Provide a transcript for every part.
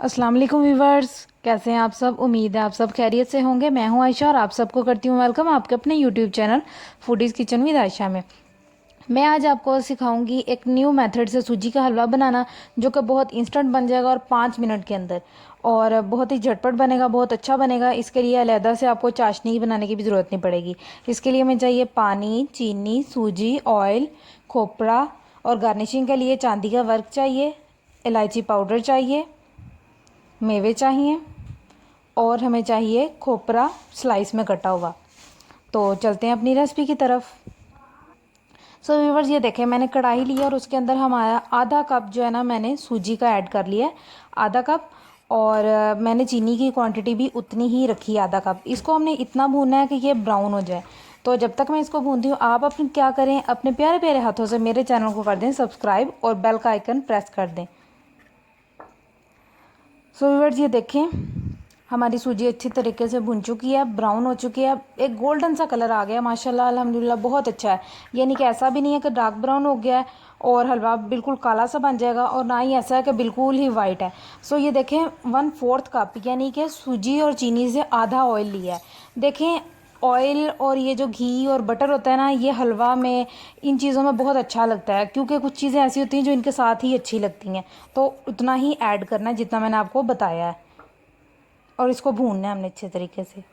अस्सलाम वालेकुम व्यूवर्स, कैसे हैं आप सब। उम्मीद है आप सब खैरियत से होंगे। मैं हूं आयशा और आप सबको करती हूं वेलकम आपके अपने YouTube channel foodies kitchen with Ayesha में। मैं आज आपको सिखाऊंगी एक न्यू मेथड से सूजी का हलवा बनाना, जो कि बहुत इंस्टेंट बन जाएगा और 5 मिनट के अंदर, और बहुत ही झटपट बनेगा, बहुत अच्छा बनेगा। इसके लिए अलहदा से आपको चाशनी बनाने की भी ज़रूरत नहीं पड़ेगी। इसके लिए हमें चाहिए पानी, चीनी, सूजी, ऑयल, खोपरा, और गार्निशिंग के लिए चांदी का वर्क चाहिए, इलायची पाउडर चाहिए, मेवे चाहिए, और हमें चाहिए खोपरा स्लाइस में कटा हुआ। तो चलते हैं अपनी रेसिपी की तरफ। सो व्यूवर्स, ये देखें, मैंने कढ़ाई ली और उसके अंदर हमारा आधा कप जो है ना, मैंने सूजी का ऐड कर लिया है, आधा कप। और मैंने चीनी की क्वांटिटी भी उतनी ही रखी है, आधा कप। इसको हमने इतना भूनना है कि ये ब्राउन हो जाए। तो जब तक मैं इसको भूनती हूँ, आप अपने क्या करें, अपने प्यारे प्यारे हाथों से मेरे चैनल को कर दें सब्सक्राइब और बेल का आइकन प्रेस कर दें। सो व्यूअर्स, ये देखें, हमारी सूजी अच्छी तरीके से भुन चुकी है, ब्राउन हो चुकी है, एक गोल्डन सा कलर आ गया माशाल्लाह अल्हम्दुलिल्लाह, बहुत अच्छा है। यानी कि ऐसा भी नहीं है कि डार्क ब्राउन हो गया है और हलवा बिल्कुल काला सा बन जाएगा, और ना ही ऐसा है कि बिल्कुल ही वाइट है। सो ये देखें, 1/4 कप यानी कि सूजी और चीनी से आधा ऑयल लिया है। देखें, ऑयल और ये जो घी और बटर होता है ना, ये हलवा में, इन चीज़ों में बहुत अच्छा लगता है, क्योंकि कुछ चीज़ें ऐसी होती हैं जो इनके साथ ही अच्छी लगती हैं। तो उतना ही ऐड करना है जितना मैंने आपको बताया है, और इसको भूनना है हमने अच्छे तरीके से।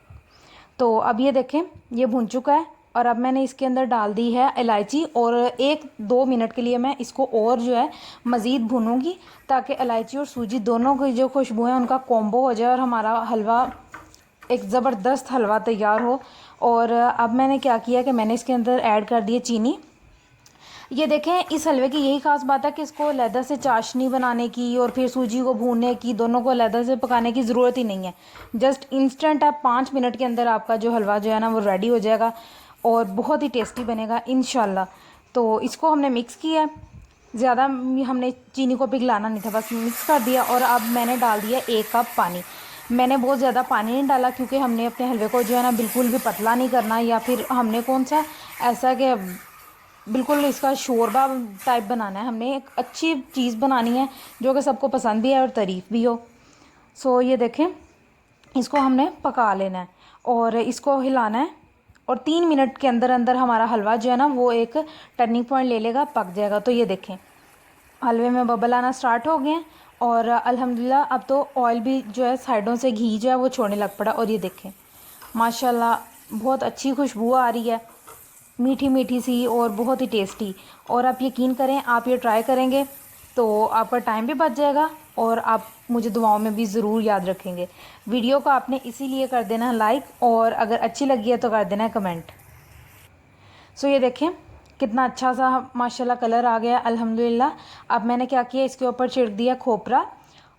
तो अब ये देखें, ये भून चुका है, और अब मैंने इसके अंदर डाल दी है इलायची, और 1-2 मिनट के लिए मैं इसको और जो है मज़ीद भूनूंगी, ताकि इलायची और सूजी दोनों की जो खुशबू है उनका कॉम्बो हो जाए और हमारा हलवा एक ज़बरदस्त हलवा तैयार हो। और अब मैंने क्या किया कि मैंने इसके अंदर ऐड कर दिए चीनी। ये देखें, इस हलवे की यही खास बात है कि इसको अलहदा से चाशनी बनाने की और फिर सूजी को भूनने की, दोनों को अलहदा से पकाने की ज़रूरत ही नहीं है। जस्ट इंस्टेंट है, 5 मिनट के अंदर आपका जो हलवा जो है ना, वो रेडी हो जाएगा और बहुत ही टेस्टी बनेगा इंशाल्लाह। तो इसको हमने मिक्स किया, ज़्यादा हमने चीनी को पिघलाना नहीं था, बस मिक्स कर दिया। और अब मैंने डाल दिया 1 कप पानी। मैंने बहुत ज़्यादा पानी नहीं डाला, क्योंकि हमने अपने हलवे को जो है ना बिल्कुल भी पतला नहीं करना, या फिर हमने कौन सा ऐसा कि बिल्कुल इसका शोरबा टाइप बनाना है। हमने एक अच्छी चीज़ बनानी है जो कि सबको पसंद भी है और तारीफ़ भी हो। सो ये देखें, इसको हमने पका लेना है और इसको हिलाना है, और 3 मिनट के अंदर अंदर हमारा हलवा जो है ना, वो एक टर्निंग पॉइंट ले लेगा, पक जाएगा। तो ये देखें, हलवे में बबल आना स्टार्ट हो गए हैं, और अल्हम्दुलिल्लाह अब तो ऑयल भी जो है, साइडों से घी जो है वो छोड़ने लग पड़ा। और ये देखें, माशाल्लाह बहुत अच्छी खुशबू आ रही है, मीठी मीठी सी और बहुत ही टेस्टी। और आप यकीन करें, आप ये ट्राई करेंगे तो आपका टाइम भी बच जाएगा, और आप मुझे दुआओं में भी ज़रूर याद रखेंगे। वीडियो को आपने इसीलिए कर देना है लाइक, और अगर अच्छी लगी है तो कर देना है कमेंट। सो ये देखें, कितना अच्छा सा माशाल्लाह कलर आ गया अल्हम्दुलिल्लाह। अब मैंने क्या किया, इसके ऊपर छिड़क दिया खोपरा,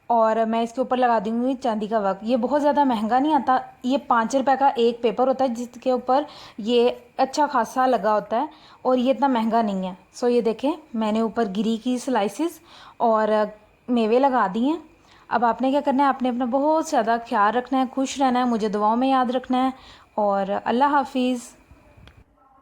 और मैं इसके ऊपर लगा दूँगी चांदी का वर्क। ये बहुत ज़्यादा महंगा नहीं आता, ये 5 रुपए का एक पेपर होता है जिसके ऊपर ये अच्छा खासा लगा होता है, और ये इतना महंगा नहीं है। सो ये देखें, मैंने ऊपर गिरी की स्लाइसिस और मेवे लगा दिए हैं। अब आपने क्या करना है, आपने अपना बहुत ज़्यादा ख्याल रखना है, खुश रहना है, मुझे दुआओं में याद रखना है, और अल्लाह हाफिज़।